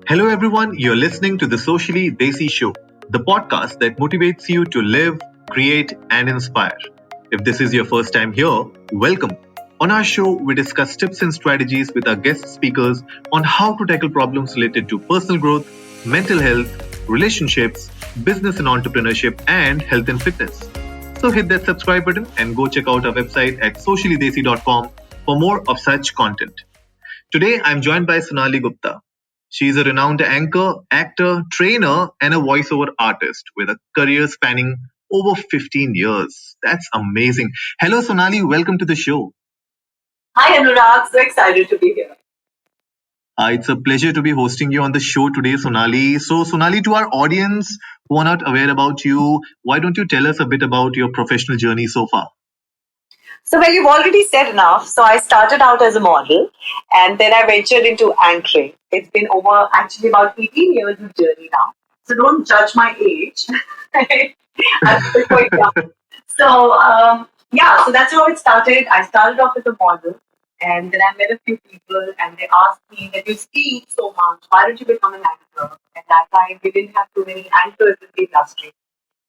Hello, everyone. You're listening to the Socially Desi Show, the podcast that motivates you to live, create, and inspire. If this is your first time here, welcome. On our show, we discuss tips and strategies with our guest speakers on how to tackle problems related to personal growth, mental health, relationships, business and entrepreneurship, and health and fitness. So hit that subscribe button and go check out our website at sociallydesi.com for more of such content. Today, I'm joined by Sonali Gupta. She is a renowned anchor, actor, trainer, and a voiceover artist with a career spanning over 15 years. That's amazing. Hello, Sonali. Welcome to the show. Hi Anurag, so excited to be here. It's a pleasure to be hosting you on the show today, Sonali. So, Sonali, to our audience who are not aware about you, why don't you tell us a bit about your professional journey so far? So, well, you've already said enough. So, I started out as a model and then I ventured into anchoring. It's been over actually about 18 years of journey now. So, don't judge my age. I'm still quite young. So, so that's how it started. I started off as a model and then I met a few people and they asked me that you speak so much, why don't you become an anchor? At that time, we didn't have too many anchors in the industry.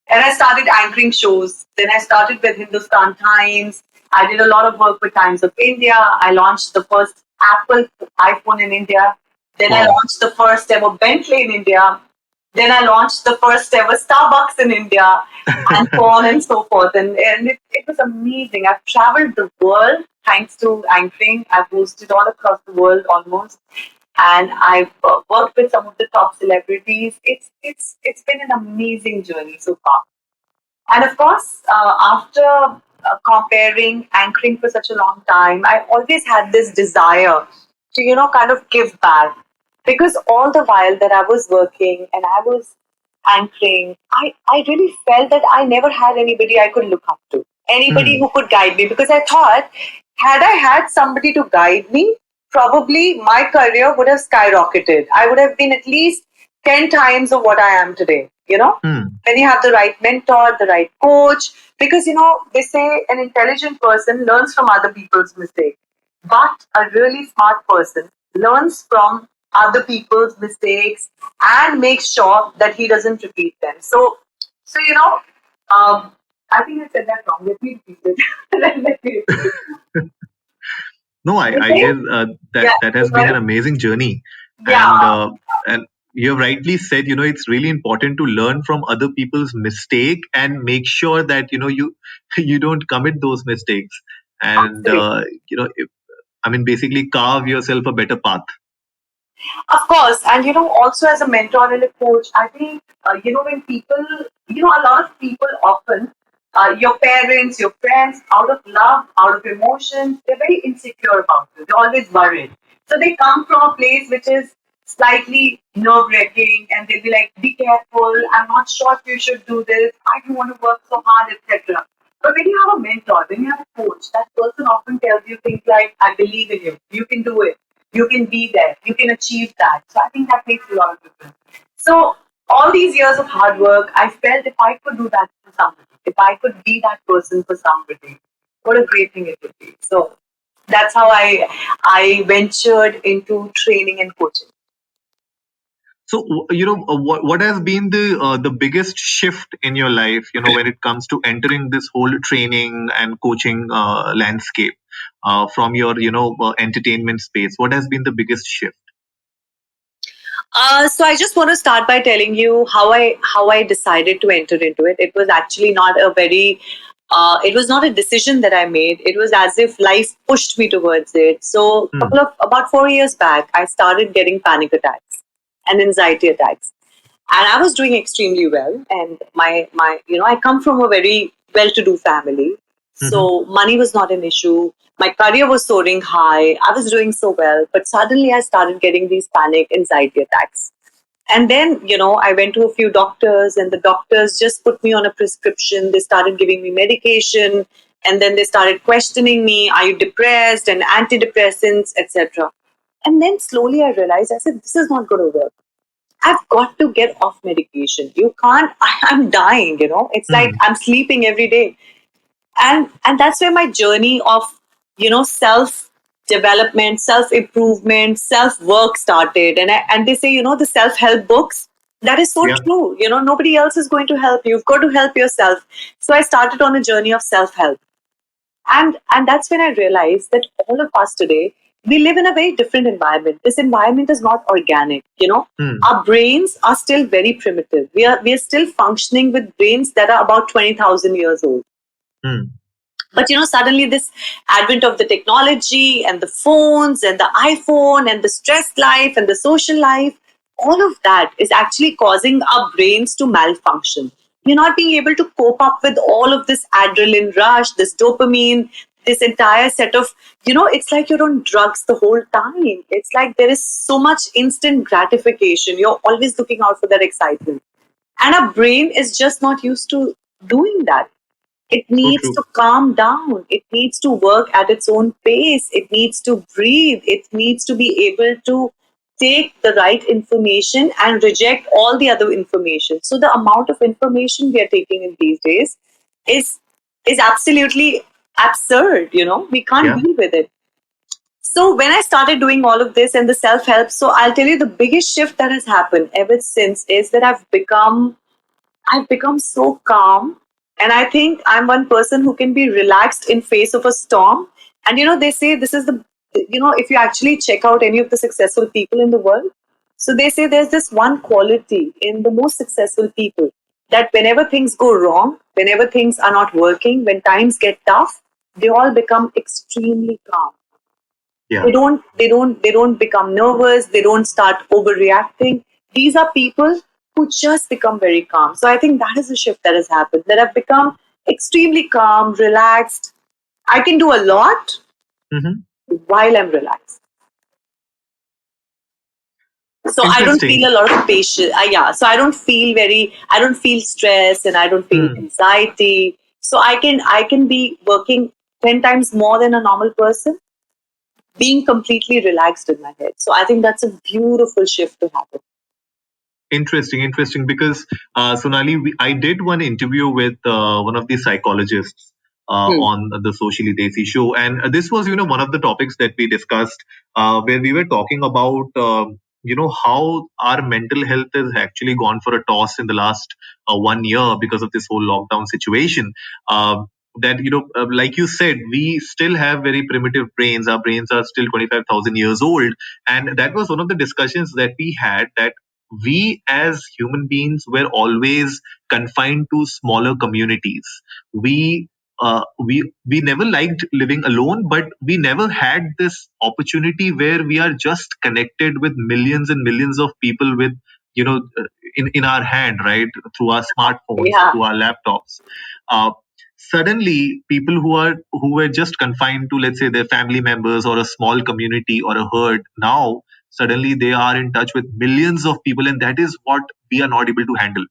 And I started anchoring shows. Then I started with Hindustan Times. I did a lot of work with Times of India. I launched the first Apple iPhone in India. Then I Wow. launched the first ever Bentley in India. Then I launched the first ever Starbucks in India, and so on and so forth. And it was amazing. I've traveled the world thanks to anchoring. I've hosted all across the world almost. And I've worked with some of the top celebrities. It's been an amazing journey so far. And of course, after comparing anchoring for such a long time, I always had this desire to, kind of give back. Because all the while that I was working and I was anchoring, I really felt that I never had anybody I could look up to, anybody Hmm. who could guide me. Because I thought, had I had somebody to guide me, probably my career would have skyrocketed. I would have been at least 10 times of what I am today, Hmm. when you have the right mentor, the right coach, because they say an intelligent person learns from other people's mistakes, but a really smart person learns from other people's mistakes and makes sure that he doesn't repeat them. So um, I think I said that wrong. Let me repeat it. Let me repeat it. No, I Okay? guess that Yeah, that has been an amazing journey, and yeah. and you have rightly said. It's really important to learn from other people's mistake and make sure that you you don't commit those mistakes, and Absolutely. if, I mean basically carve yourself a better path. Of course, and also as a mentor and a coach, I think when people, a lot of people often, your parents, your friends, out of love, out of emotions, they're very insecure about you. They're always worried, so they come from a place which is slightly nerve-wracking, and they'll be like, "Be careful. I'm not sure if you should do this. I don't want to work so hard, etc." But when you have a mentor, when you have a coach, that person often tells you things like, "I believe in you. You can do it. You can be there. You can achieve that." So I think that makes a lot of difference. So all these years of hard work, I felt if I could do that for somebody, if I could be that person for somebody, what a great thing it would be. So that's how I ventured into training and coaching. So, what has been the biggest shift in your life? When it comes to entering this whole training and coaching landscape from your entertainment space. What has been the biggest shift? So I just want to start by telling you how I decided to enter into it. It was actually not a very it was not a decision that I made. It was as if life pushed me towards it. So Hmm. about 4 years back, I started getting panic attacks and anxiety attacks, and I was doing extremely well. And my I come from a very well-to-do family, Mm-hmm. so money was not an issue. My career was soaring high. I was doing so well, but suddenly I started getting these panic anxiety attacks. And then, I went to a few doctors, and the doctors just put me on a prescription. They started giving me medication, and then they started questioning me, are you depressed, and antidepressants, etc. And then slowly I realized, I said, this is not going to work. I've got to get off medication. You can't, I'm dying, It's like Hmm. I'm sleeping every day. And that's where my journey of, self development, self-improvement, self-work started. And they say, the self-help books, that is so Yeah. true. Nobody else is going to help you. You've got to help yourself. So I started on a journey of self-help. And that's when I realized that all of us today, we live in a very different environment. This environment is not organic. Hmm. Our brains are still very primitive. We are still functioning with brains that are about 20,000 years old. Hmm. But suddenly this advent of the technology and the phones and the iPhone and the stressed life and the social life, all of that is actually causing our brains to malfunction. We're not being able to cope up with all of this adrenaline rush, this dopamine, this entire set of, it's like you're on drugs the whole time. It's like there is so much instant gratification. You're always looking out for that excitement. And our brain is just not used to doing that. It So needs true. to calm down. It needs to work at its own pace. It needs to breathe. It needs to be able to take the right information and reject all the other information. So the amount of information we are taking in these days is is absolutely absurd. We can't Yeah. deal with it. So when I started doing all of this and the self-help, so I'll tell you the biggest shift that has happened ever since is that I've become so calm. And I think I'm one person who can be relaxed in face of a storm. And they say this is if you actually check out any of the successful people in the world, so they say there's this one quality in the most successful people, that whenever things go wrong, whenever things are not working, when times get tough, they all become extremely calm. Yeah. They don't become nervous. They don't start overreacting. These are people who just become very calm. So I think that is a shift that has happened, that I've become extremely calm, relaxed. I can do a lot Hmm. while I'm relaxed. So I don't feel Interesting. a lot of patience. Yeah. So I don't feel stress, and I don't feel Hmm. anxiety. So I can be working 10 times more than a normal person, being completely relaxed in my head. So I think that's a beautiful shift to happen. Interesting. Because Sonali, I did one interview with one of the psychologists Hmm. on the Socially Desi show, and this was, one of the topics that we discussed, where we were talking about, how our mental health has actually gone for a toss in the last 1 year because of this whole lockdown situation. That like you said, we still have very primitive brains. Our brains are still 25,000 years old, and that was one of the discussions that we had, that we as human beings were always confined to smaller communities. We never liked living alone, but we never had this opportunity where we are just connected with millions and millions of people with, you know in our hand, right, through our smartphones, Yeah. through our laptops. uh, Suddenly people who were just confined to, let's say, their family members or a small community or a herd, now suddenly they are in touch with millions of people, and that is what we are not able to handle.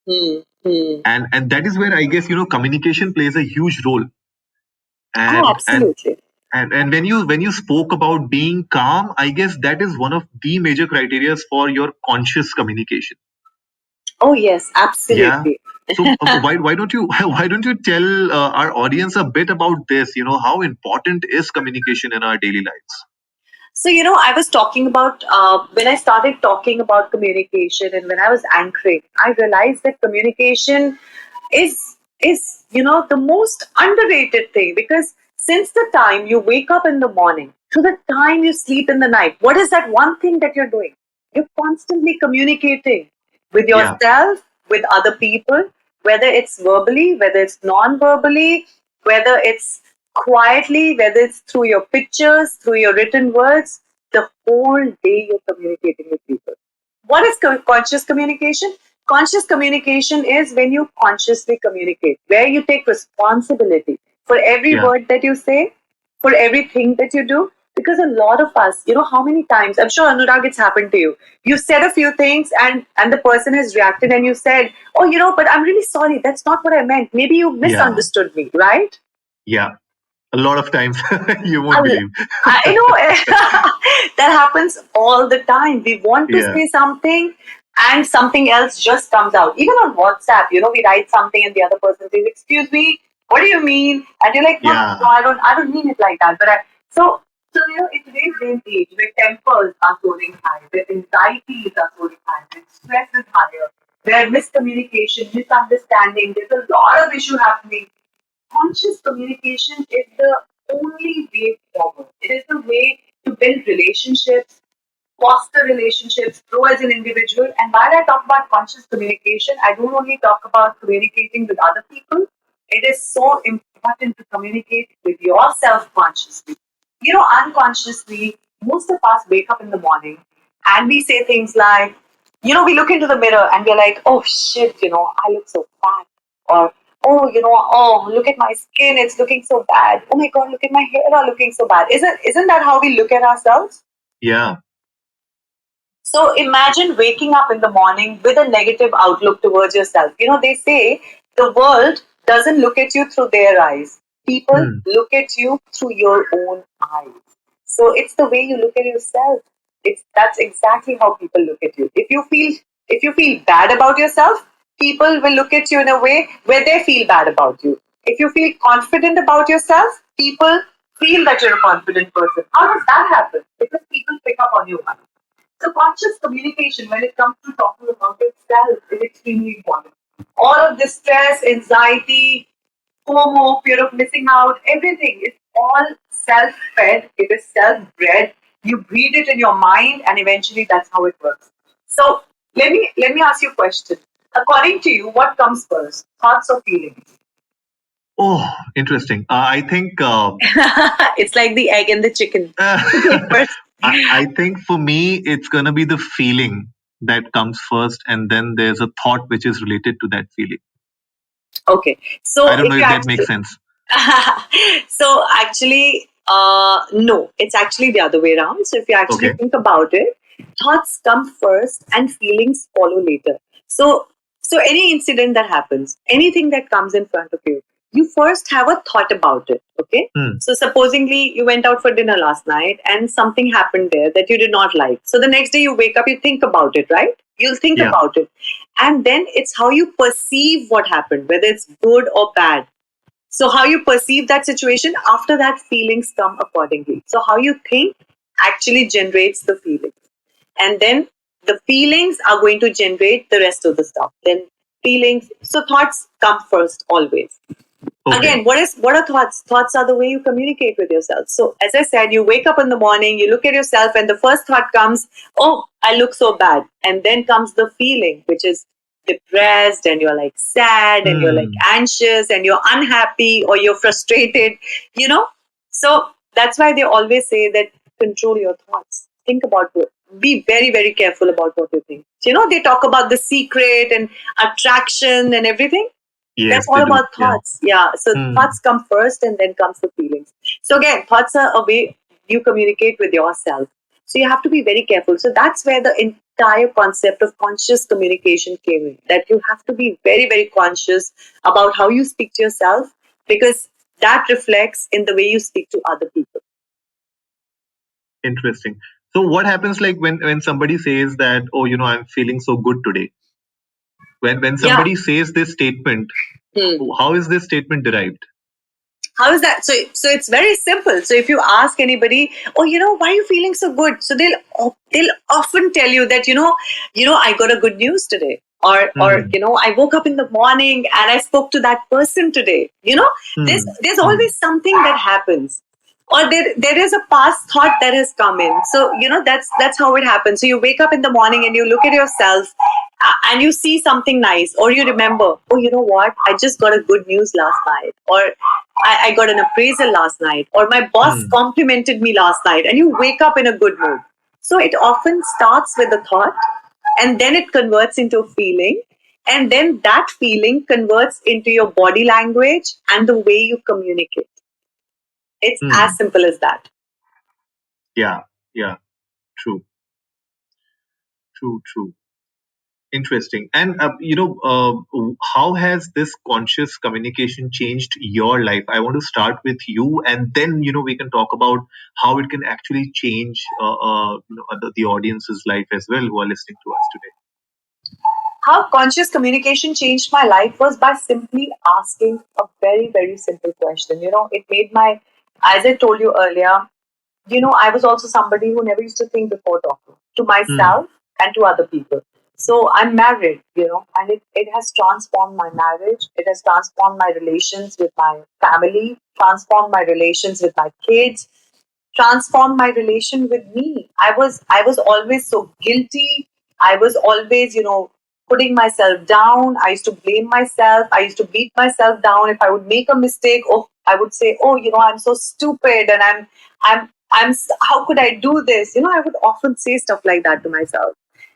Hmm. Hmm. And that is where I guess, communication plays a huge role. Oh, And absolutely. and when you spoke about being calm, I guess that is one of the major criteria for your conscious communication. Oh, yes, Yeah. absolutely. So why don't you why don't you tell our audience a bit about this? How important is communication in our daily lives? So, I was talking about when I started talking about communication and when I was anchoring, I realized that communication is the most underrated thing, because since the time you wake up in the morning to the time you sleep in the night, what is that one thing that you're doing? You're constantly communicating with Yeah. yourself, with other people, whether it's verbally, whether it's non-verbally, whether it's quietly, whether it's through your pictures, through your written words. The whole day you're communicating with people. What is conscious communication? Conscious communication is when you consciously communicate, where you take responsibility for every Yeah. word that you say, for everything that you do. Because a lot of us, how many times, I'm sure Anurag, it's happened to you. You said a few things, and the person has reacted, and you said, oh, but I'm really sorry. That's not what I meant. Maybe you Yeah. misunderstood me, right? Yeah. A lot of times. You won't I believe. I know that happens all the time. We want to Yeah. say something and something else just comes out. Even on WhatsApp, we write something and the other person says, "Excuse me, what do you mean?" And you're like, "No, no, Yeah. no, I don't mean it like that." But so So, in today's day and age, where tempers are soaring high, where anxieties are soaring high, where stress is higher, where miscommunication, misunderstanding, there's a lot of issue happening. Conscious communication is the only way forward. It is the way to build relationships, foster relationships, grow as an individual. And while I talk about conscious communication, I don't only talk about communicating with other people. It is so important to communicate with yourself consciously. Unconsciously, most of us wake up in the morning and we say things like, we look into the mirror and we're like, oh shit, I look so fat. Or, oh, look at my skin, it's looking so bad. Oh my God, look at my hair are looking so bad. Isn't that how we look at ourselves? Yeah. So imagine waking up in the morning with a negative outlook towards yourself. They say the world doesn't look at you through their eyes. People Hmm. look at you through your own eyes. So it's the way you look at yourself. That's exactly how people look at you. If you feel bad about yourself, people will look at you in a way where they feel bad about you. If you feel confident about yourself, people feel that you're a confident person. How does that happen? Because people pick up on your vibe. So conscious communication when it comes to talking about yourself is extremely important. All of this stress, anxiety, FOMO, fear of missing out, everything is all self-fed. It is self-bred. You breed it in your mind, and eventually that's how it works. So let me ask you a question. According to you, what comes first, thoughts or feelings? Oh, interesting. I think It's like the egg and the chicken. I, First. I think for me it's gonna be the feeling that comes first, and then there's a thought which is related to that feeling. Okay. I So don't know if you if that makes actually sense. so actually, no, it's actually the other way around. So if you actually Okay. think about it, thoughts come first and feelings follow later. So, so any incident that happens, anything that comes in front of you, you first have a thought about it. Okay. Hmm. So supposingly you went out for dinner last night and something happened there that you did not like. So the next day you wake up, you think about it, right? You'll think Yeah. about it. And then it's how you perceive what happened, whether it's good or bad. So, how you perceive that situation, after that, feelings come accordingly. So, how you think actually generates the feelings. And then the feelings are going to generate the rest of the stuff. Then, feelings, so thoughts come first always. Okay. Again, what are thoughts? Thoughts are the way you communicate with yourself. So, as I said, you wake up in the morning, you look at yourself, and the first thought comes, oh, I look so bad. And then comes the feeling, which is depressed, and you're like sad, and you're like Hmm. anxious, and you're unhappy, or you're frustrated, you know? So, that's why they always say that control your thoughts. Think about it. Be very, very careful about what you think. They talk about the secret and attraction and everything. That's Yes, all they do. about Yeah. thoughts. Yeah. So Hmm. thoughts come first and then comes the feelings. So again, thoughts are a way you communicate with yourself. So you have to be very careful. So that's where the entire concept of conscious communication came in. That you have to be very, very conscious about how you speak to yourself because that reflects in the way you speak to other people. Interesting. So what happens like when somebody says that, oh, I'm feeling so good today? When Yeah. somebody says this statement, Hmm. how is this statement derived? How is that? So it's very simple. So if you ask anybody, oh, why are you feeling so good? So they'll often tell you that I got a good news today, or Hmm. I woke up in the morning and I spoke to that person today. There's Hmm. there's Hmm. always something that happens, or there is a past thought that has come in. So that's how it happens. So you wake up in the morning and you look at yourself. And you see something nice, or you remember, oh, you know what? I just got a good news last night, or I got an appraisal last night, or my boss Hmm. complimented me last night, and you wake up in a good mood. So it often starts with a thought, and then it converts into a feeling, and then that feeling converts into your body language and the way you communicate. It's Hmm. as simple as that. Yeah. Yeah. True. True. True. Interesting. And how has this conscious communication changed your life? I want to start with you, and then we can talk about how it can actually change the audience's life as well who are listening to us today. How conscious communication changed my life was by simply asking a very, very simple question. It made as I told you earlier, I was also somebody who never used to think before talking to Hmm. myself and to other people. So I'm married, and it has transformed my marriage. It has transformed my relations with my family, transformed my relations with my kids, transformed my relation with me. I was always so guilty. I was always, putting myself down. I used to blame myself. I used to beat myself down if I would make a mistake. Or I would say, oh, I'm so stupid, and how could I do this? I would often say stuff like that to myself,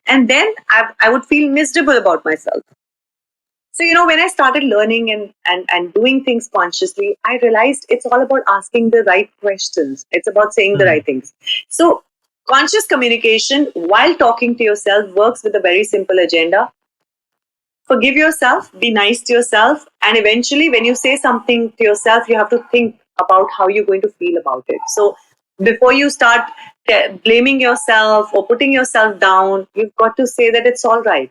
and then I would feel miserable about myself. So, when I started learning and doing things consciously, I realized it's all about asking the right questions. It's about saying the Hmm. right things. So, conscious communication while talking to yourself works with a very simple agenda. Forgive yourself, be nice to yourself, and eventually, when you say something to yourself, you have to think about how you're going to feel about it. So, before you start blaming yourself or putting yourself down, you've got to say that it's all right.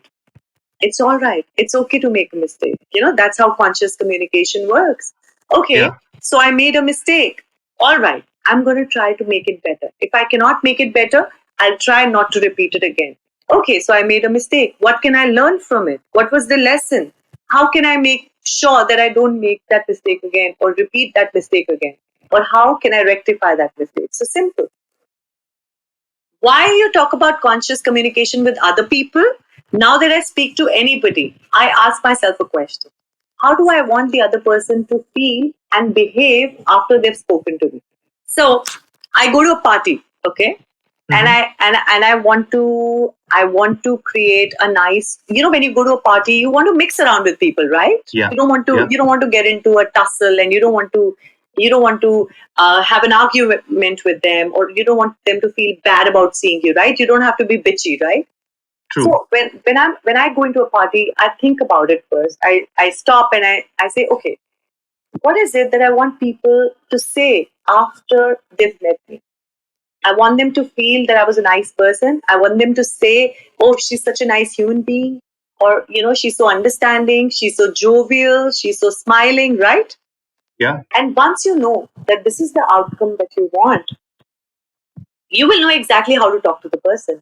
It's all right. It's okay to make a mistake. That's how conscious communication works. Okay, Yeah. so I made a mistake. All right, I'm going to try to make it better. If I cannot make it better, I'll try not to repeat it again. Okay, so I made a mistake. What can I learn from it? What was the lesson? How can I make sure that I don't make that mistake again or repeat that mistake again? Or how can I rectify that mistake? So simple. Why you talk about conscious communication with other people? Now that I speak to anybody, I ask myself a question. How do I want the other person to feel and behave after they've spoken to me? So I go to a party, okay? And Hmm. I want to create a nice, when you go to a party, you want to mix around with people, right? Yeah. You don't want to Yeah. you don't want to get into a tussle, and you don't want to have an argument with them, or you don't want them to feel bad about seeing you, right? You don't have to be bitchy, right? True. So when I go into a party, I think about it first. I stop and I say, okay, what is it that I want people to say after they've met me? I want them to feel that I was a nice person. I want them to say, oh, she's such a nice human being. Or, she's so understanding. She's so jovial. She's so smiling, right? Yeah. And once you know that this is the outcome that you want, you will know exactly how to talk to the person.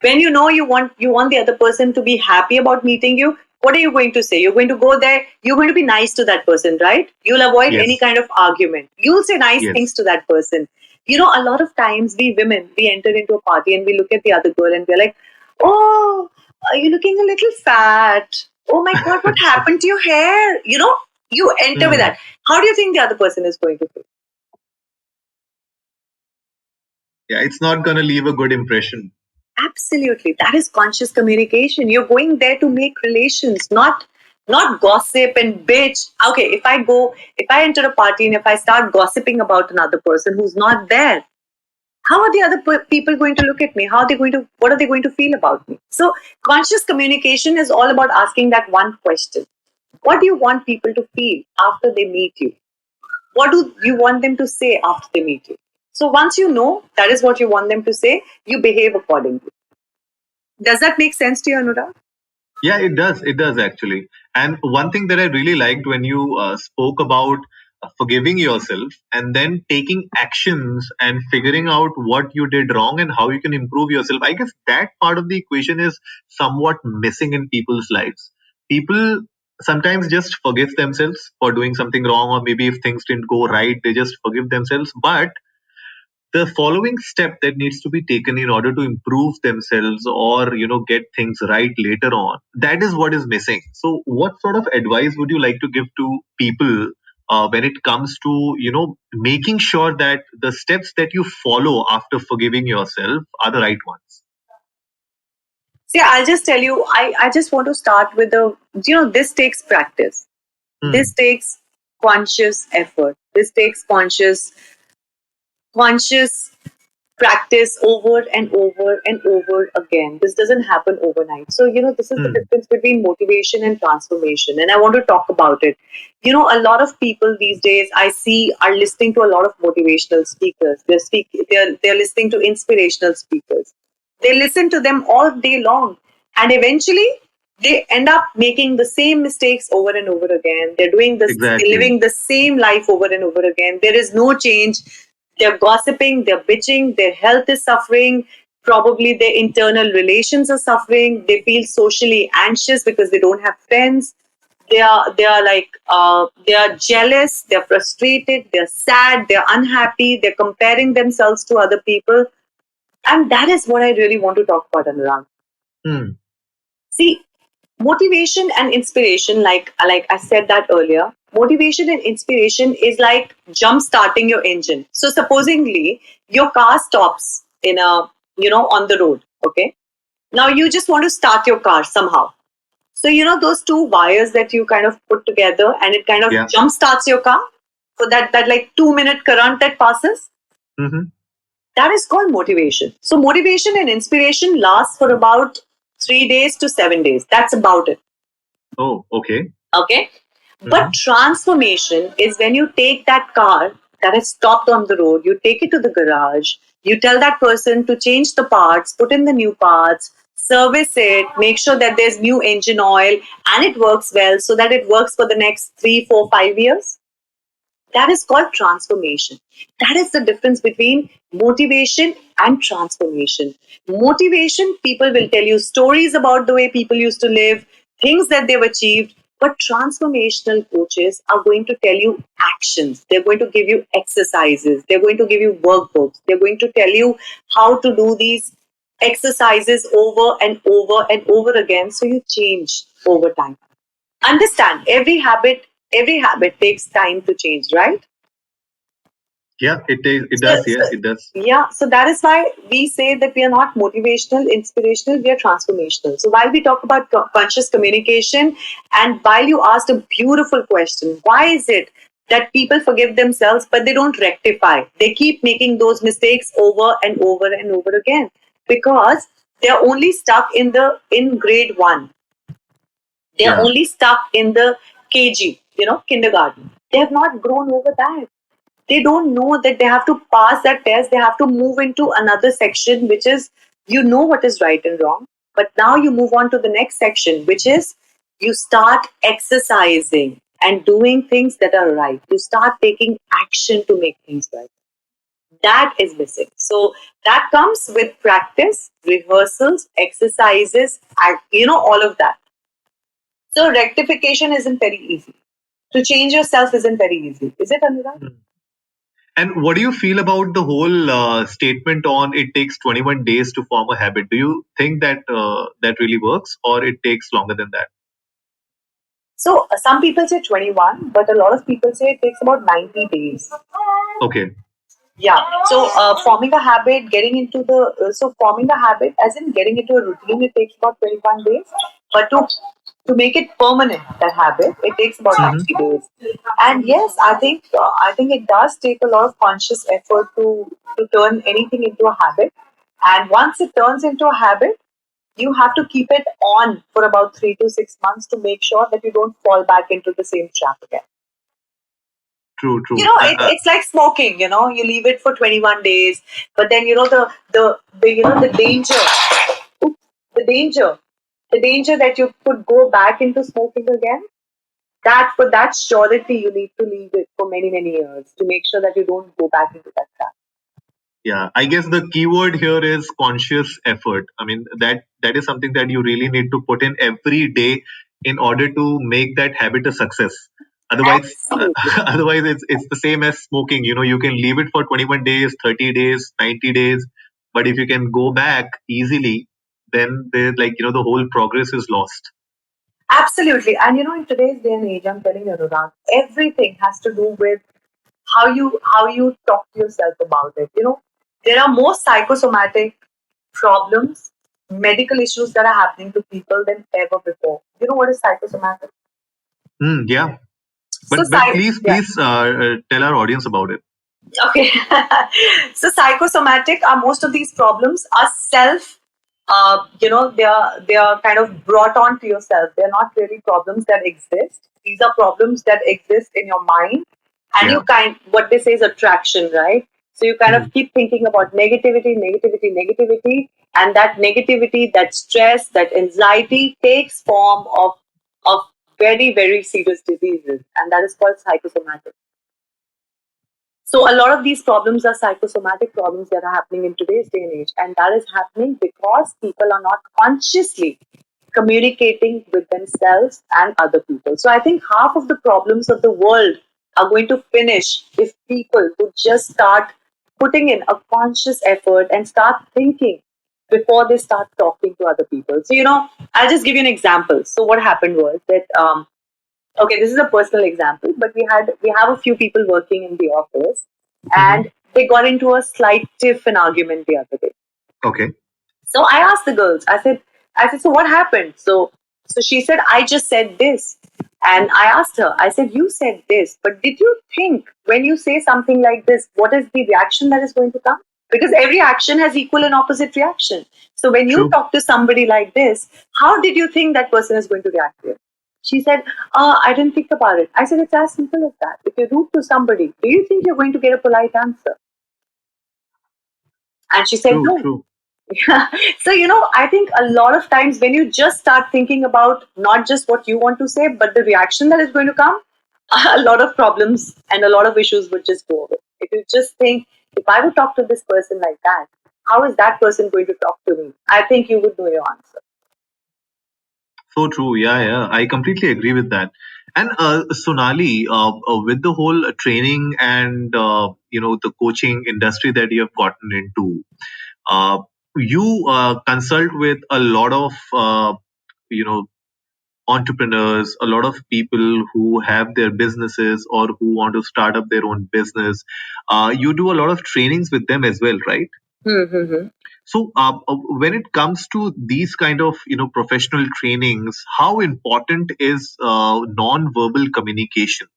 When you want the other person to be happy about meeting you, what are you going to say? You're going to go there, you're going to be nice to that person, right? You'll avoid any Yes. kind of argument. You'll say nice things Yes. to that person. A lot of times we women, we enter into a party and we look at the other girl and we're like, oh, are you looking a little fat? Oh my god, what happened to your hair? You enter with Hmm. that. How do you think the other person is going to feel? Yeah. It's not gonna leave a good impression. Absolutely. That is conscious communication. You're going there to make relations, not gossip and bitch. Okay, if I enter a party and if I start gossiping about another person who's not there, how are the other people going to look at me? What are they going to feel about me? So, conscious communication is all about asking that one question. What do you want people to feel after they meet you? What do you want them to say after they meet you? So, once you know that is what you want them to say, you behave accordingly. Does that make sense to you, Anurag? Yeah, it does. It does actually. And one thing that I really liked when you spoke about forgiving yourself and then taking actions and figuring out what you did wrong and how you can improve yourself. I guess that part of the equation is somewhat missing in people's lives. People sometimes just forgive themselves for doing something wrong, or maybe if things didn't go right, they just forgive themselves. But the following step that needs to be taken in order to improve themselves or get things right later on, that is what is missing. So what sort of advice would you like to give to people when it comes to making sure that the steps that you follow after forgiving yourself are the right ones? See, I'll just tell you, I just want to start with this takes practice. This Hmm. takes conscious effort. This takes conscious practice over and over and over again. This doesn't happen overnight. So, this is the Hmm. difference between motivation and transformation. And I want to talk about it. A lot of people these days I see are listening to a lot of motivational speakers. They're listening to inspirational speakers. They listen to them all day long. And eventually they end up making the same mistakes over and over again. They're Exactly. living the same life over and over again. There is no change. They're gossiping, they're bitching, their health is suffering, probably their internal relations are suffering, they feel socially anxious because they don't have friends. They are jealous, they're frustrated, they're sad, they're unhappy, they're comparing themselves to other people. And that is what I really want to talk about, Anurag. Hmm. See, motivation and inspiration, like I said that earlier, motivation and inspiration is like jump starting your engine. So supposingly your car stops in a on the road, okay? Now you just want to start your car somehow. So those two wires that you kind of put together and it kind of Yeah. jump starts your car for that like 2 minute current that passes. Hmm. That is called motivation. So motivation and inspiration lasts for about 3 days to 7 days. That's about it. Oh, okay. Okay. But Hmm. transformation is when you take that car that has stopped on the road, you take it to the garage, you tell that person to change the parts, put in the new parts, service it, make sure that there's new engine oil and it works well so that it works for the next 3, 4, 5 years. That is called transformation. That is the difference between motivation and transformation. Motivation, people will tell you stories about the way people used to live, things that they've achieved. But transformational coaches are going to tell you actions. They're going to give you exercises. They're going to give you workbooks. They're going to tell you how to do these exercises over and over and over again so you change over time. Understand, every habit takes time to change, right? Yeah, it so, does. so Yes, it does. yeah, so that is why we say that we are not motivational, inspirational, we are transformational. So while we talk about conscious communication, and while you asked a beautiful question, why is it that people forgive themselves but they don't rectify, they keep making those mistakes over and over and over again? Because they're only stuck in grade 1. They're Yeah. only stuck in the KG, kindergarten. They have not grown over that. They don't know that they have to pass that test. They have to move into another section, which is what is right and wrong. But now you move on to the next section, which is you start exercising and doing things that are right. You start taking action to make things right. That is missing. So that comes with practice, rehearsals, exercises, all of that. So rectification isn't very easy. To change yourself isn't very easy. Is it, Anurag? Hmm. And what do you feel about the whole statement on it takes 21 days to form a habit? Do you think that that really works, or it takes longer than that? So some people say 21, but a lot of people say it takes about 90 days. Okay. Yeah. So forming a habit, getting into forming a habit, as in getting into a routine, it takes about 21 days. But to make it permanent, that habit, it takes about Hmm. 90 days. And yes, I think it does take a lot of conscious effort to turn anything into a habit. And once it turns into a habit, you have to keep it on for about 3 to 6 months to make sure that you don't fall back into the same trap again. True. You True. know, it's like smoking. You leave it for 21 days, but then the danger, oops, the danger, the danger that you could go back into smoking again. That for that surety, you need to leave it for many years to make sure that you don't go back into that trap. Yeah, I guess the keyword here is conscious effort. I mean, that is something that you really need to put in every day in order to make that habit a success. Otherwise, Absolutely. otherwise it's the same as smoking. You can leave it for 21 days, 30 days, 90 days, but if you can go back easily, then there's like the whole progress is lost. Absolutely. And in today's day and age, I'm telling you, Anurag, everything has to do with how you talk to yourself about it. There are more psychosomatic problems, medical issues that are happening to people than ever before. You know what is psychosomatic? Yeah, So, but please yeah. tell our audience about it. Okay. So psychosomatic are most of these problems are self. They are kind of brought on to yourself. They're not really problems that exist. These are problems that exist in your mind, and you Yeah. what they say is attraction, right? So you kind Hmm. of keep thinking about negativity, negativity, negativity, and that negativity, that stress, that anxiety takes form of very serious diseases, and that is called psychosomatic. So a lot of these problems are psychosomatic problems that are happening in today's day and age. And that is happening because people are not consciously communicating with themselves and other people. So I think half of the problems of the world are going to finish if people would just start putting in a conscious effort and start thinking before they start talking to other people. So, I'll just give you an example. So what happened was that, okay, this is a personal example, but we have a few people working in the office, Mm-hmm. and they got into a slight tiff and argument the other day. Okay. So I asked the girls, I said, so what happened? So she said, I just said this. And I asked her, I said, you said this, but did you think when you say something like this, what is the reaction that is going to come? Because every action has equal and opposite reaction. So when you True. talk to somebody like this, how did you think that person is going to react to it? She said, I didn't think about it. I said, it's as simple as that. If you're rude to somebody, do you think you're going to get a polite answer? And she said, True. no. True. So, I think a lot of times when you just start thinking about not just what you want to say, but the reaction that is going to come, a lot of problems and a lot of issues would just go away. If you just think, if I would talk to this person like that, how is that person going to talk to me? I think you would know your answer. So true. Yeah, yeah. I completely agree with that. And Sonali, with the whole training and the coaching industry that you have gotten into, uh, you consult with a lot of you know entrepreneurs, a lot of people who have their businesses or who want to start up their own business. You do a lot of trainings with them as well, right? Mm-hmm. So, when it comes to these kind of professional trainings, how important is non-verbal communication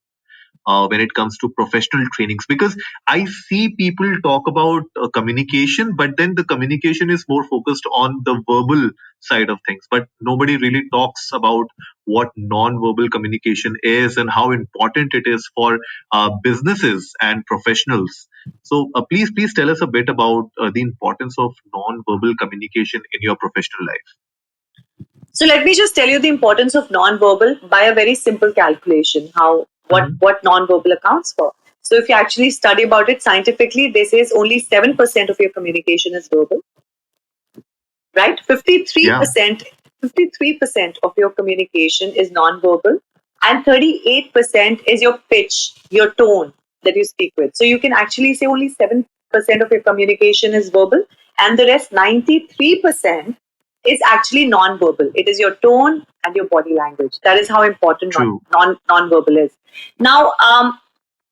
when it comes to professional trainings? Because I see people talk about communication, but then the communication is more focused on the verbal side of things, but nobody really talks about what non-verbal communication is and how important it is for businesses and professionals. So please tell us a bit about the importance of non-verbal communication in your professional life. So let me just tell you the importance of non-verbal by a very simple calculation. How Hmm. what non-verbal accounts for. So if you actually study about it scientifically, they say only 7% of your communication is verbal, right? Yeah, 53% of your communication is non-verbal, and 38% is your pitch, your tone that you speak with. So you can actually say only 7% of your communication is verbal, and the rest 93% is actually non-verbal. It is your tone and your body language. That is how important true. non-verbal is. Now,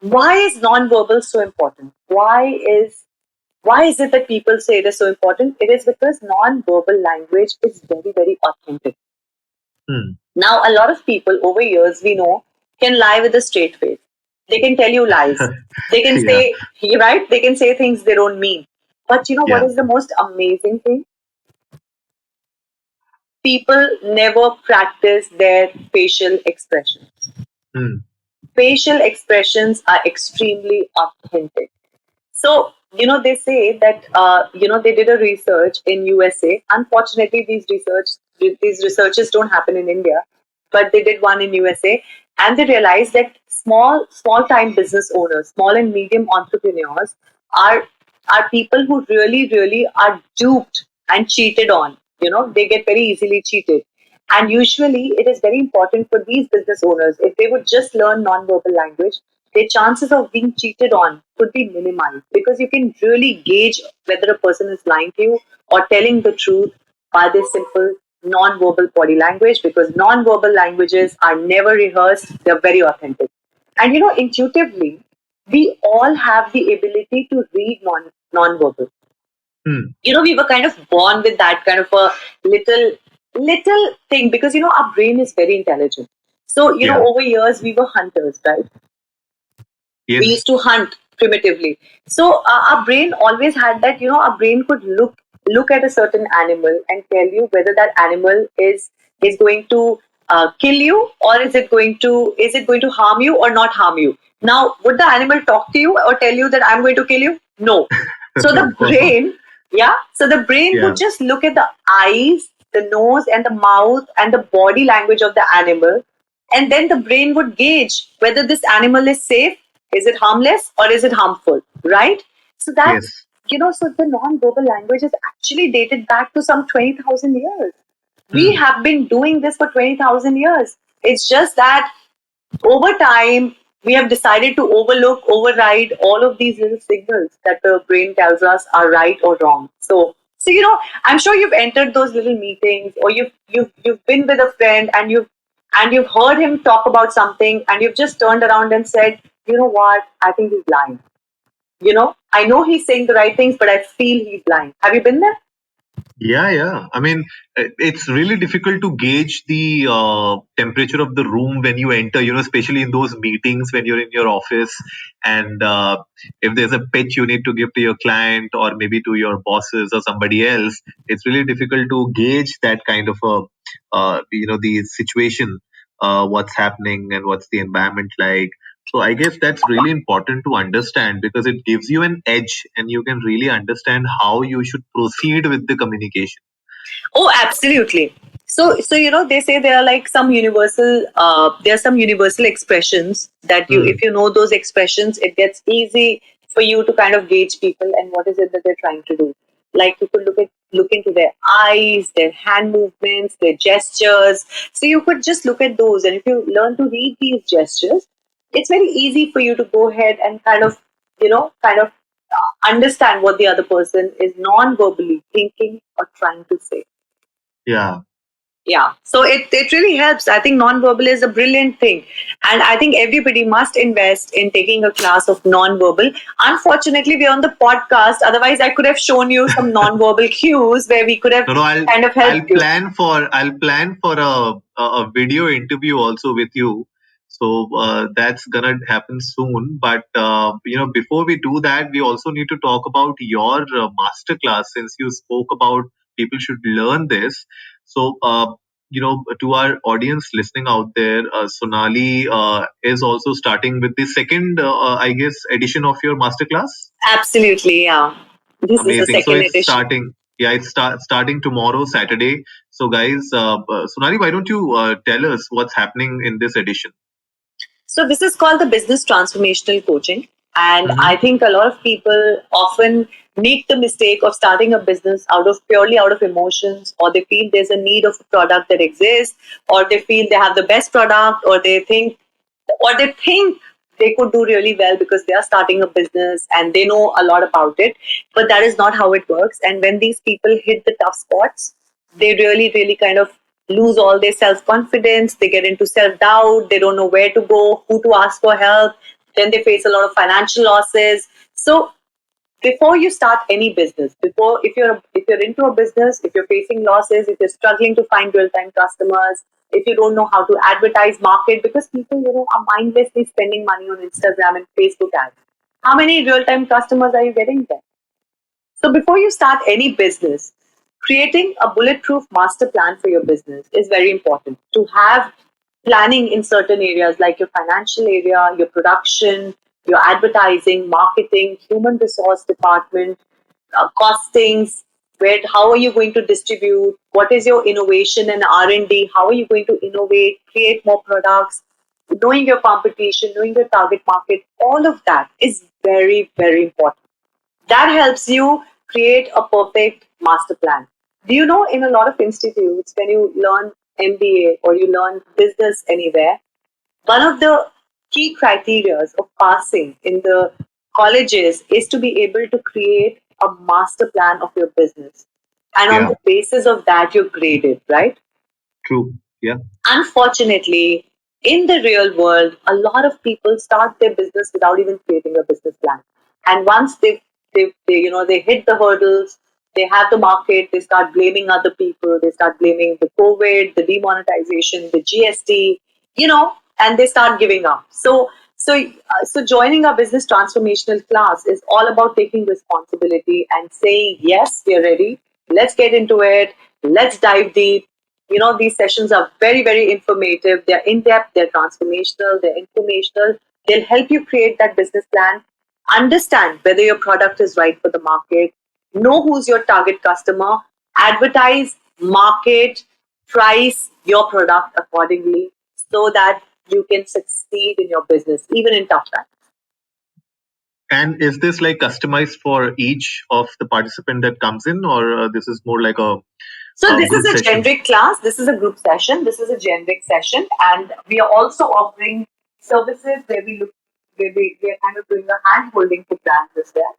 why is non-verbal so important? Why is it that people say it is so important? It is because non-verbal language is very, very authentic. Hmm. Now, a lot of people over years, we know, can lie with a straight face. They can tell you lies. They can Yeah, say, you're right, they can say things they don't mean. But you know what yeah. is the most amazing thing? People never practice their facial expressions. Hmm. Facial expressions are extremely authentic. So, they say that, they did a research in USA. Unfortunately, these researches don't happen in India, but they did one in USA, and they realized that small time business owners, small and medium entrepreneurs are are people who really, really are duped and cheated on. They get very easily cheated. And usually, it is very important for these business owners, if they would just learn non-verbal language, their chances of being cheated on could be minimized, because you can really gauge whether a person is lying to you or telling the truth by this simple non-verbal body language, because non-verbal languages are never rehearsed, they're very authentic. And intuitively, we all have the ability to read non-verbal. Hmm. We were kind of born with that kind of a little thing, because our brain is very intelligent. So Yeah. over years we were hunters, right? We Yes. used to hunt primitively. So our brain always had that. Our brain could look at a certain animal and tell you whether that animal is going to kill you, or is it going to harm you or not harm you. Now, would the animal talk to you or tell you that I'm going to kill you? No. So the brain, yeah, so the brain Yeah. would just look at the eyes, the nose, and the mouth and the body language of the animal, and then the brain would gauge whether this animal is safe Is it harmless or is it harmful? Right? So that's, Yes. so the non-verbal language is actually dated back to some 20,000 years. We Hmm. have been doing this for 20,000 years. It's just that over time, we have decided to override all of these little signals that the brain tells us are right or wrong. So I'm sure you've entered those little meetings, or you've been with a friend and you've heard him talk about something, and you've just turned around and said, you know what, I think he's lying. I know he's saying the right things, but I feel he's lying. Have you been there? Yeah, yeah. I mean, it's really difficult to gauge the temperature of the room when you enter, especially in those meetings when you're in your office. And if there's a pitch you need to give to your client or maybe to your bosses or somebody else, it's really difficult to gauge that kind of the situation, what's happening and what's the environment like. So I guess that's really important to understand because it gives you an edge and you can really understand how you should proceed with the communication. Oh, absolutely. So they say there are like there are some universal expressions that if Hmm. you know those expressions, it gets easy for you to kind of gauge people and what is it that they're trying to do. Like you could look into their eyes, their hand movements, their gestures. So you could just look at those, and if you learn to read these gestures, it's very easy for you to go ahead and understand what the other person is non-verbally thinking or trying to say. Yeah. Yeah. So it really helps. I think non-verbal is a brilliant thing. And I think everybody must invest in taking a class of non-verbal. Unfortunately, we're on the podcast. Otherwise, I could have shown you some non-verbal cues where we could have No, no. I'll kind of I'll helped you. plan for a video interview also with you. So that's gonna happen soon. But before we do that, we also need to talk about your master class since you spoke about people should learn this. So to our audience listening out there, Sonali is also starting with the second, I guess, edition of your master class. Absolutely. Yeah. This is the Amazing. So second it's edition. starting. Yeah, it's starting tomorrow, Saturday. So, guys, Sonali, why don't you tell us what's happening in this edition? So this is called the business transformational coaching. And Mm-hmm. I think a lot of people often make the mistake of starting a business purely out of emotions, or they feel there's a need of a product that exists, or they feel they have the best product, or they think they could do really well because they are starting a business and they know a lot about it. But that is not how it works. And when these people hit the tough spots, they really, really kind of lose all their self confidence. They get into self doubt. They don't know where to go, who to ask for help. Then they face a lot of financial losses. So before you start any business, before if you're into a business, if you're facing losses, if you're struggling to find real time customers, if you don't know how to advertise, market, because people are mindlessly spending money on Instagram and Facebook ads. How many real time customers are you getting there? So before you start any business, creating a bulletproof master plan for your business is very important. To have planning in certain areas like your financial area, your production, your advertising, marketing, human resource department, costings, how are you going to distribute, what is your innovation and R&D, how are you going to innovate, create more products, knowing your competition, knowing your target market, all of that is very, very important. That helps you create a perfect master plan. Do you know, in a lot of institutes, when you learn MBA or you learn business anywhere, one of the key criteria of passing in the colleges is to be able to create a master plan of your business. And on Yeah, the basis of that, you're graded, right? true. Yeah, Unfortunately, in the real world, a lot of people start their business without even creating a business plan. And once they hit the hurdles, they have the market, they start blaming other people, they start blaming the COVID, the demonetization, the GST, and they start giving up. So joining a business transformational class is all about taking responsibility and saying, yes, we are ready. Let's get into it. Let's dive deep. These sessions are very, very informative. They're in depth, they're transformational, they're informational. They'll help you create that business plan, understand whether your product is right for the market, know who's your target customer, advertise, market, price your product accordingly so that you can succeed in your business, even in tough times. And is this like customized for each of the participant that comes in, or this is more like So a this is group a session? generic class. This is a group session. This is a generic session, and we are also offering services where we are kind of doing a hand holding for brands as well,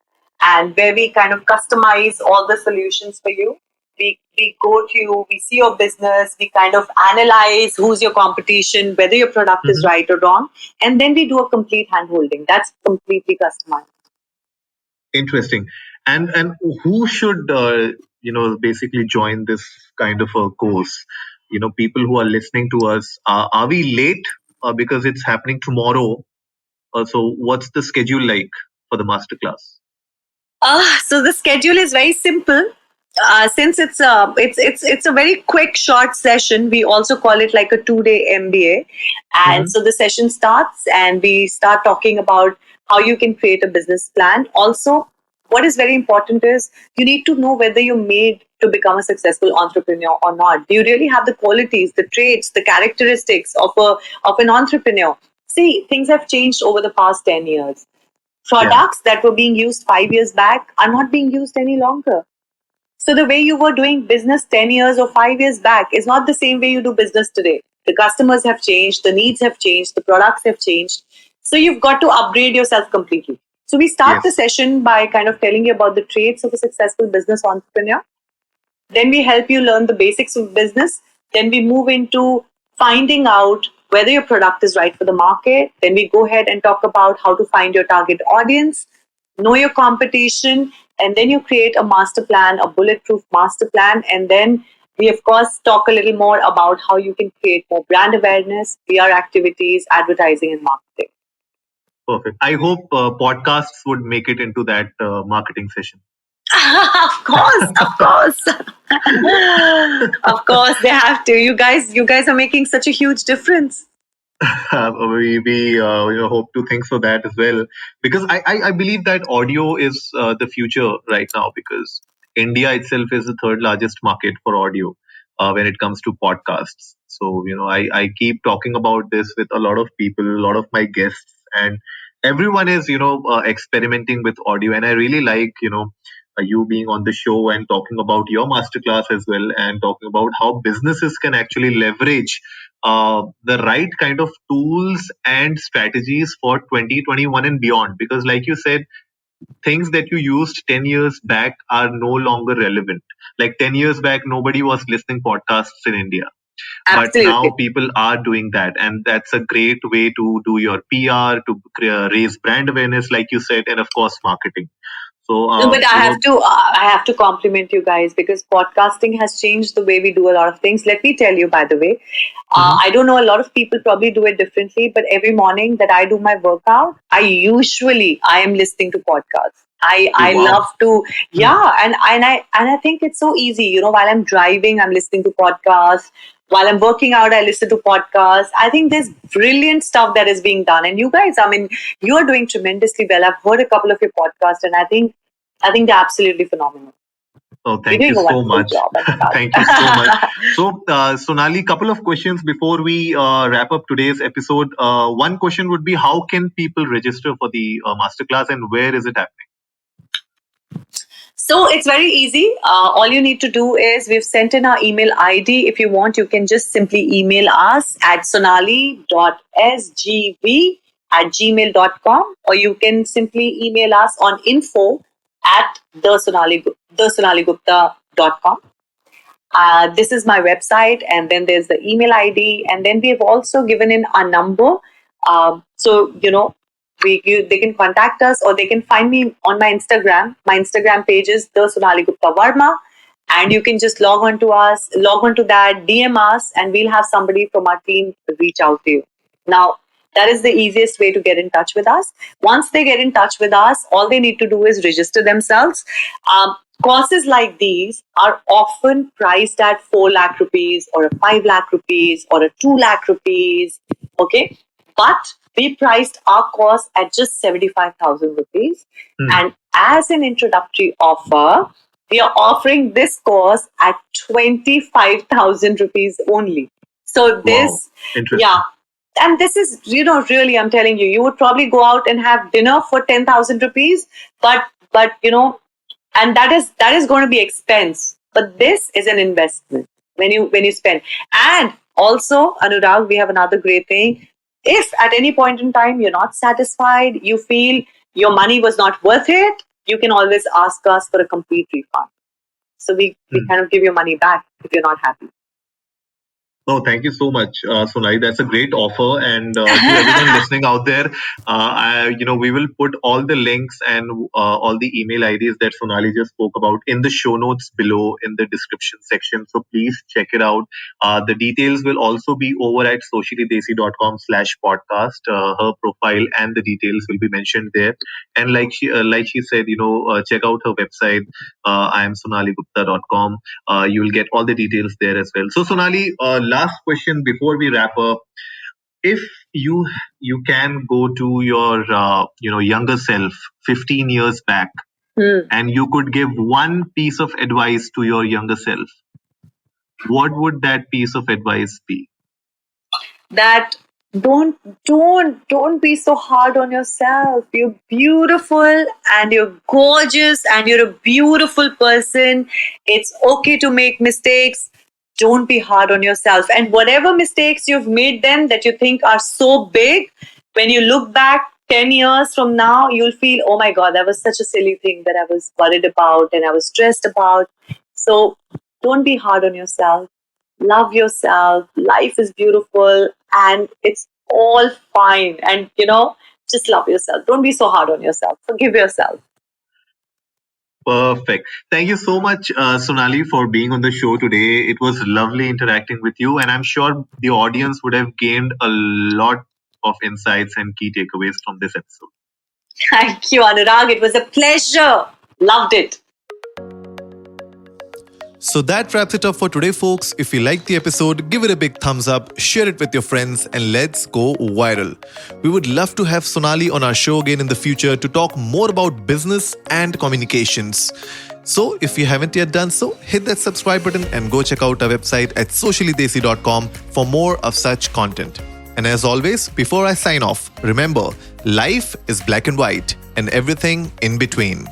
and where we kind of customize all the solutions for you. We go to you, we see your business, we kind of analyze who's your competition, whether your product is Mhm. right or wrong, and then we do a complete hand holding. That's completely customized. Interesting. And who should basically join this kind of a course? People who are listening to us, are we late because it's happening tomorrow? So what's the schedule like for the masterclass? So the schedule is very simple. Since it's a very quick short session, we also call it like a 2 day MBA. And Hmm. so the session starts, and we start talking about how you can create a business plan. Also, what is very important is you need to know whether you're made to become a successful entrepreneur or not. Do you really have the qualities, the traits, the characteristics of an entrepreneur? See, things have changed over the past 10 years. Yeah. Products that were being used 5 years back are not being used any longer. So the way you were doing business 10 years or 5 years back is not the same way you do business today. The customers have changed, the needs have changed, the products have changed. So you've got to upgrade yourself completely. So we start the Yes. session by kind of telling you about the traits of a successful business entrepreneur. Then we help you learn the basics of business. Then we move into finding out whether your product is right for the market. Then we go ahead and talk about how to find your target audience, know your competition, and then you create a master plan, a bulletproof master plan. And then we, of course, talk a little more about how you can create more brand awareness, PR activities, advertising, and marketing. Perfect. I hope podcasts would make it into that marketing session. Of course, of course. Of course they have to. You guys are making such a huge difference. We hope to think so that as well, because I believe that audio is the future right now, because India itself is the third largest market for audio when it comes to podcasts. So I keep talking about this with a lot of people, a lot of my guests, and everyone is experimenting with audio, and I really like you being on the show and talking about your masterclass as well, and talking about how businesses can actually leverage the right kind of tools and strategies for 2021 and beyond. Because, like you said, things that you used 10 years back are no longer relevant. Like 10 years back, nobody was listening podcasts in India. But now Absolutely. people are doing that. And that's a great way to do your PR, to raise brand awareness, like you said, and of course, marketing. So, No, but I have to compliment you guys because podcasting has changed the way we do a lot of things. Let me tell you, by the way, mhm. I don't know. A lot of people probably do it differently, but every morning that I do my workout, I am listening to podcasts. Oh, I love wow. to, Hmm. yeah, and I think it's so easy. While I'm driving, I'm listening to podcasts. While I'm working out, I listen to podcasts. I think there's brilliant stuff that is being done, and you guys, I mean, you are doing tremendously well. I've heard a couple of your podcasts, and I think they're absolutely phenomenal. Oh, You're thank you doing a so wonderful much. job, Thank you so much. Anurag. So, Sonali, couple of questions before we wrap up today's episode. One question would be, how can people register for the masterclass, and where is it happening? So it's very easy. All you need to do is we've sent in our email ID. If you want, you can just simply email us at sonali.sgv@gmail.com, or you can simply email us on info@thesonaligup.com. This is my website, and then there's the email ID, and then we have also given in our number. They can contact us, or they can find me on my Instagram. My Instagram page is the Sonali Gupta Varma, and you can just log on to that, DM us, and we'll have somebody from our team reach out to you. Now, that is the easiest way to get in touch with us. Once they get in touch with us, all they need to do is register themselves. Courses like these are often priced at 4 lakh rupees or a 5 lakh rupees or a 2 lakh rupees. Okay. But we priced our course at just 75,000 rupees. Hmm. And as an introductory offer, we are offering this course at 25,000 rupees only. So Wow. yeah, Interesting. And this is, really, I'm telling you, you would probably go out and have dinner for 10,000 rupees, but and that is going to be expense. But this is an investment when you spend. And also, Anurag, we have another great thing. If at any point in time you're not satisfied, you feel your money was not worth it, you can always ask us for a complete refund. So we kind of give your money back if you're not happy. Oh, thank you so much, Sonali. That's a great offer. And to everyone listening out there, we will put all the links and all the email IDs that Sonali just spoke about in the show notes below in the description section. So please check it out. The details will also be over at sociallydesi.com/podcast. Her profile and the details will be mentioned there. And like she said, check out her website. I am sonalygupta.com. You will get all the details there as well. So Sonali, last question before we wrap up. If you can go to your younger self 15 years back, and you could give one piece of advice to your younger self, what would that piece of advice be? That don't be so hard on yourself. You're beautiful and you're gorgeous and you're a beautiful person. It's okay to make mistakes. Don't be hard on yourself. And whatever mistakes you've made them that you think are so big, when you look back 10 years from now, you'll feel, oh my God, that was such a silly thing that I was worried about and I was stressed about. So don't be hard on yourself. Love yourself. Life is beautiful and it's all fine. And, just love yourself. Don't be so hard on yourself. Forgive yourself. Perfect. Thank you so much, Sonali, for being on the show today. It was lovely interacting with you, and I'm sure the audience would have gained a lot of insights and key takeaways from this episode. Thank you, Anurag. It was a pleasure. Loved it. So that wraps it up for today, folks. If you liked the episode, give it a big thumbs up, share it with your friends, and let's go viral. We would love to have Sonali on our show again in the future to talk more about business and communications. So if you haven't yet done so, hit that subscribe button and go check out our website at sociallydesi.com for more of such content. And as always, before I sign off, remember, life is black and white and everything in between.